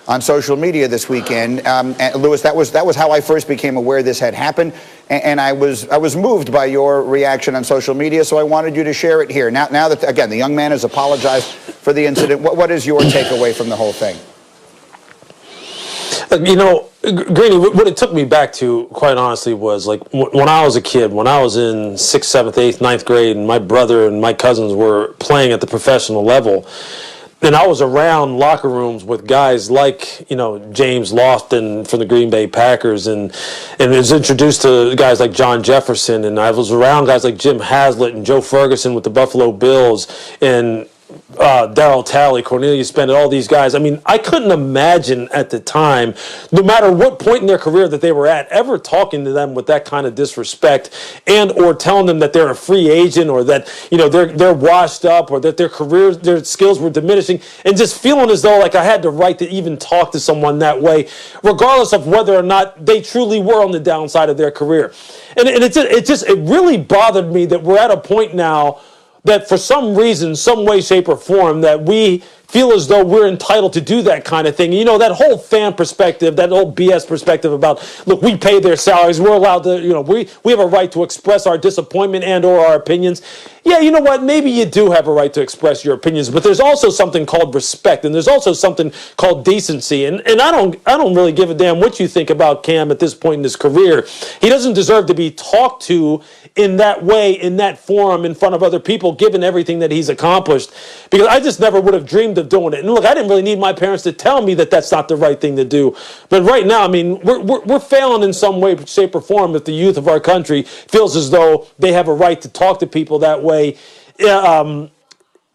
on social media this weekend. And Louis, that was how I first became aware this had happened, and I was moved by your reaction on social media, so I wanted you to share it here. Now that, again, the young man has apologized for the incident, what is your takeaway from the whole thing? You know, Greeny, what it took me back to, quite honestly, was like when I was a kid, when I was in 6th, 7th, 8th, 9th grade, and my brother and my cousins were playing at the professional level. And I was around locker rooms with guys like, you know, James Lofton from the Green Bay Packers, and was introduced to guys like John Jefferson, and I was around guys like Jim Haslett and Joe Ferguson with the Buffalo Bills, and Darryl Talley, Cornelius Bennett, all these guys. I mean, I couldn't imagine at the time, no matter what point in their career that they were at, ever talking to them with that kind of disrespect, and or telling them that they're a free agent, or that, you know, they're washed up, or that their careers, their skills were diminishing, and just feeling as though like I had the right to even talk to someone that way, regardless of whether or not they truly were on the downside of their career. And it really bothered me that we're at a point now that for some reason, some way, shape, or form, that we feel as though we're entitled to do that kind of thing. You know, that whole fan perspective, that whole BS perspective about, look, we pay their salaries, we're allowed to, you know, we have a right to express our disappointment and or our opinions. Yeah, you know what, maybe you do have a right to express your opinions, but there's also something called respect, and there's also something called decency, and I don't really give a damn what you think about Cam at this point in his career. He doesn't deserve to be talked to in that way, in that forum, in front of other people, given everything that he's accomplished, because I just never would have dreamed of doing it. And look, I didn't really need my parents to tell me that that's not the right thing to do. But right now, I mean, we're failing in some way, shape, or form if the youth of our country feels as though they have a right to talk to people that way.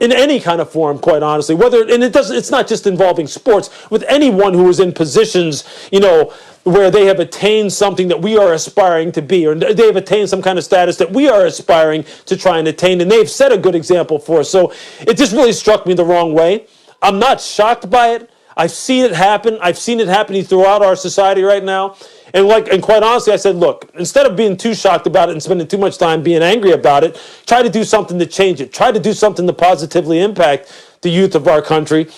In any kind of form, quite honestly, it's not just involving sports, with anyone who is in positions, you know, where they have attained something that we are aspiring to be, or they have attained some kind of status that we are aspiring to try and attain, and they've set a good example for us. So it just really struck me the wrong way. I'm not shocked by it. I've seen it happen. I've seen it happening throughout our society right now. And quite honestly, I said, look, instead of being too shocked about it and spending too much time being angry about it, try to do something to change it. Try to do something to positively impact the youth of our country.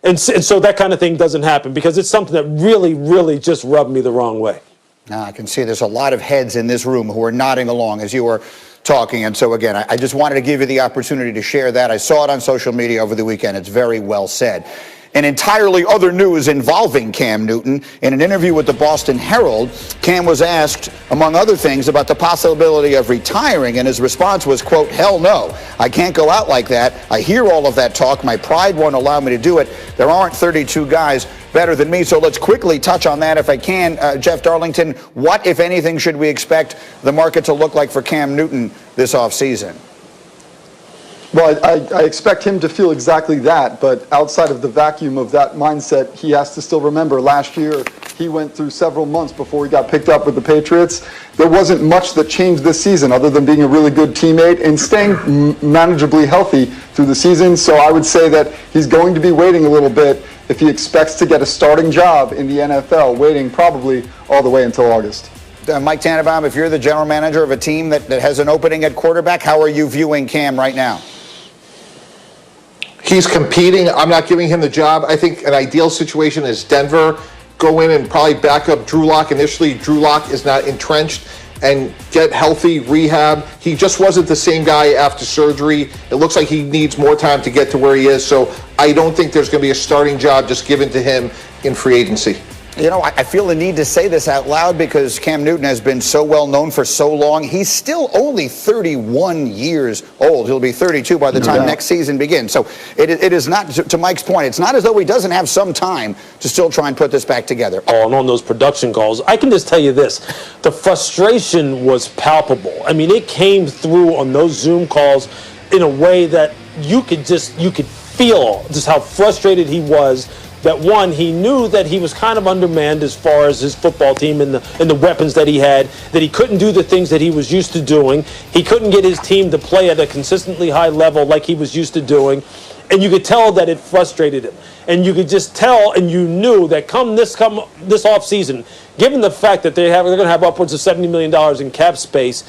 And so that kind of thing doesn't happen, because it's something that really, really just rubbed me the wrong way. Now, I can see there's a lot of heads in this room who are nodding along as you were talking. And so, again, I just wanted to give you the opportunity to share that. I saw it on social media over the weekend. It's very well said. In entirely other news involving Cam Newton, in an interview with the Boston Herald, Cam was asked, among other things, about the possibility of retiring, and his response was, quote, "Hell no, I can't go out like that. I hear all of that talk. My pride won't allow me to do it. There aren't 32 guys better than me." So let's quickly touch on that if I can. Jeff Darlington, what, if anything, should we expect the market to look like for Cam Newton this offseason? Well, I expect him to feel exactly that, but outside of the vacuum of that mindset, he has to still remember last year he went through several months before he got picked up with the Patriots. There wasn't much that changed this season other than being a really good teammate and staying manageably healthy through the season. So I would say that he's going to be waiting a little bit if he expects to get a starting job in the NFL, waiting probably all the way until August. Mike Tannenbaum, if you're the general manager of a team that has an opening at quarterback, how are you viewing Cam right now? He's competing. I'm not giving him the job. I think an ideal situation is Denver. Go in and probably back up Drew Lock initially. Drew Lock is not entrenched, and get healthy, rehab. He just wasn't the same guy after surgery. It looks like he needs more time to get to where he is. So I don't think there's going to be a starting job just given to him in free agency. You know, I feel the need to say this out loud because Cam Newton has been so well known for so long. He's still only 31 years old. He'll be 32 by the time next season begins. So it is not, to Mike's point, it's not as though he doesn't have some time to still try and put this back together. And on those production calls, I can just tell you this. The frustration was palpable. I mean, it came through on those Zoom calls in a way that you could feel just how frustrated he was. That one, he knew that he was kind of undermanned as far as his football team and the weapons that he had, that he couldn't do the things that he was used to doing. He couldn't get his team to play at a consistently high level like he was used to doing. And you could tell that it frustrated him. And you could just tell, and you knew that come this offseason, given the fact that they're going to have upwards of $70 million in cap space,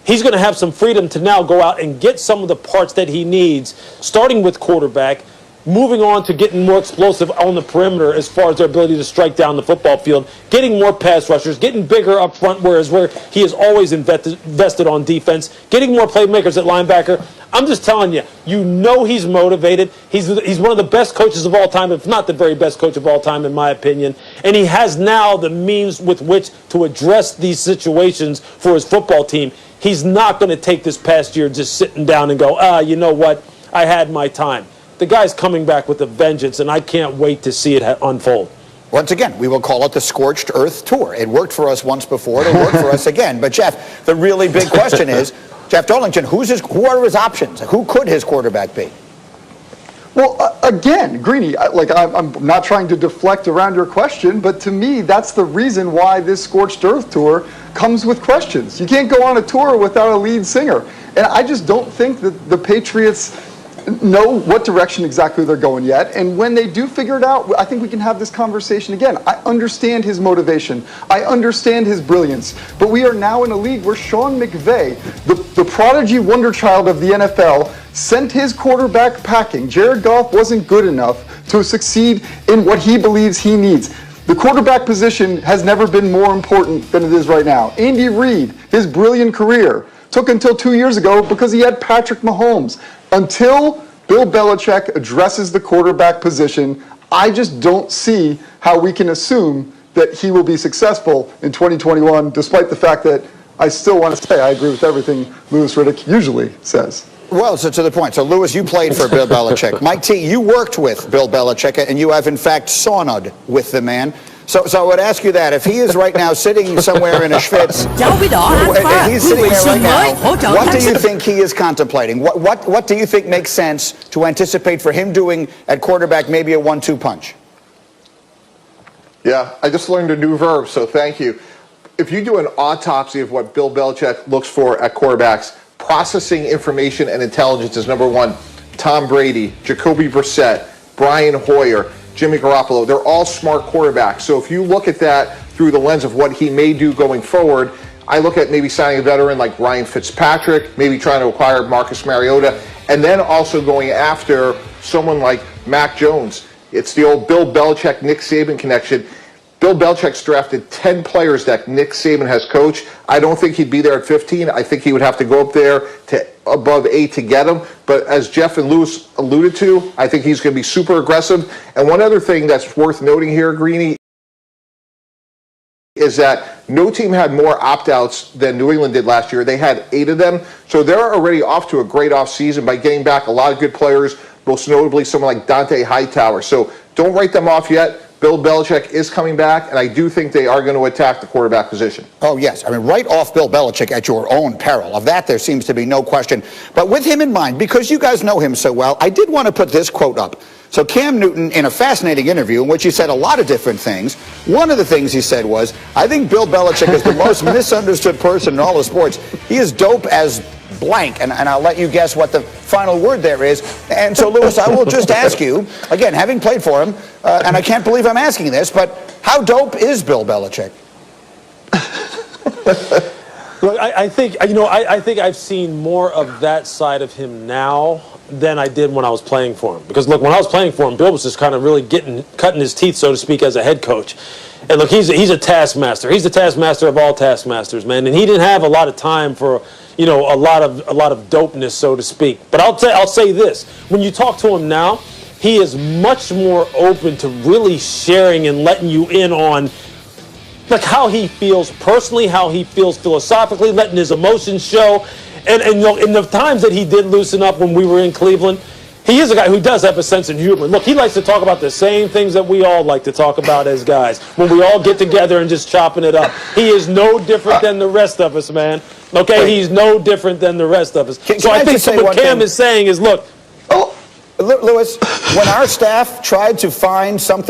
he's going to have some freedom to now go out and get some of the parts that he needs, starting with quarterback, moving on to getting more explosive on the perimeter as far as their ability to strike down the football field, getting more pass rushers, getting bigger up front, whereas where he has always invested on defense, getting more playmakers at linebacker. I'm just telling you, you know he's motivated. He's one of the best coaches of all time, if not the very best coach of all time, in my opinion. And he has now the means with which to address these situations for his football team. He's not going to take this past year just sitting down and go, you know what, I had my time. The guy's coming back with a vengeance, and I can't wait to see it unfold. Once again, we will call it the Scorched Earth Tour. It worked for us once before. It'll work for us again. But, Jeff, the really big question is, Jeff Darlington, who are his options? Who could his quarterback be? Well, again, Greeny, I'm not trying to deflect around your question, but to me, that's the reason why this Scorched Earth Tour comes with questions. You can't go on a tour without a lead singer. And I just don't think that the Patriots know what direction exactly they're going yet. And when they do figure it out, I think we can have this conversation again. I understand his motivation. I understand his brilliance. But we are now in a league where Sean McVay, the prodigy wonder child of the NFL, sent his quarterback packing. Jared Goff wasn't good enough to succeed in what he believes he needs. The quarterback position has never been more important than it is right now. Andy Reid, his brilliant career, took until 2 years ago because he had Patrick Mahomes. Until Bill Belichick addresses the quarterback position, I just don't see how we can assume that he will be successful in 2021, despite the fact that I still want to say I agree with everything Louis Riddick usually says. Well, so to the point. So, Louis, you played for Bill Belichick. Mike T., you worked with Bill Belichick, and you have, in fact, sauna'd with the man. So I would ask you that. If he is right now sitting somewhere in a schwitz, he's sitting there right now, what do you think he is contemplating? What do you think makes sense to anticipate for him doing at quarterback, maybe a 1-2 punch? Yeah, I just learned a new verb, so thank you. If you do an autopsy of what Bill Belichick looks for at quarterbacks, processing information and intelligence is number one. Tom Brady, Jacoby Brissett, Brian Hoyer, Jimmy Garoppolo, they're all smart quarterbacks. So if you look at that through the lens of what he may do going forward, I look at maybe signing a veteran like Ryan Fitzpatrick, maybe trying to acquire Marcus Mariota, and then also going after someone like Mac Jones. It's the old Bill Belichick, Nick Saban connection. Bill Belichick's drafted 10 players that Nick Saban has coached. I don't think he'd be there at 15. I think he would have to go up there to above 8 to get him. But as Jeff and Louis alluded to, I think he's going to be super aggressive. And one other thing that's worth noting here, Greeny, is that no team had more opt-outs than New England did last year. They had 8 of them. So they're already off to a great offseason by getting back a lot of good players, most notably someone like Dante Hightower. So don't write them off yet. Bill Belichick is coming back, and I do think they are going to attack the quarterback position. Oh, yes. I mean, right off Bill Belichick at your own peril. Of that, there seems to be no question. But with him in mind, because you guys know him so well, I did want to put this quote up. So Cam Newton, in a fascinating interview in which he said a lot of different things, one of the things he said was, I think Bill Belichick is the most misunderstood person in all of sports. He is dope as blank, and I'll let you guess what the final word there is. And so, Louis, I will just ask you, again, having played for him, and I can't believe I'm asking this, but how dope is Bill Belichick? Look, I think I've seen more of that side of him now than I did when I was playing for him. Because, look, when I was playing for him, Bill was just kind of really cutting his teeth, so to speak, as a head coach. And look, he's a taskmaster. He's the taskmaster of all taskmasters, man. And he didn't have a lot of time for, a lot of dopeness, so to speak. But I'll say this: when you talk to him now, he is much more open to really sharing and letting you in on, like, how he feels personally, how he feels philosophically, letting his emotions show. And in the times that he did loosen up when we were in Cleveland, he is a guy who does have a sense of humor. Look, he likes to talk about the same things that we all like to talk about as guys, when we all get together and just chopping it up. He is no different than the rest of us, man. Okay, he's no different than the rest of us. So I think what Cam is saying is, look. Louis, when our staff tried to find something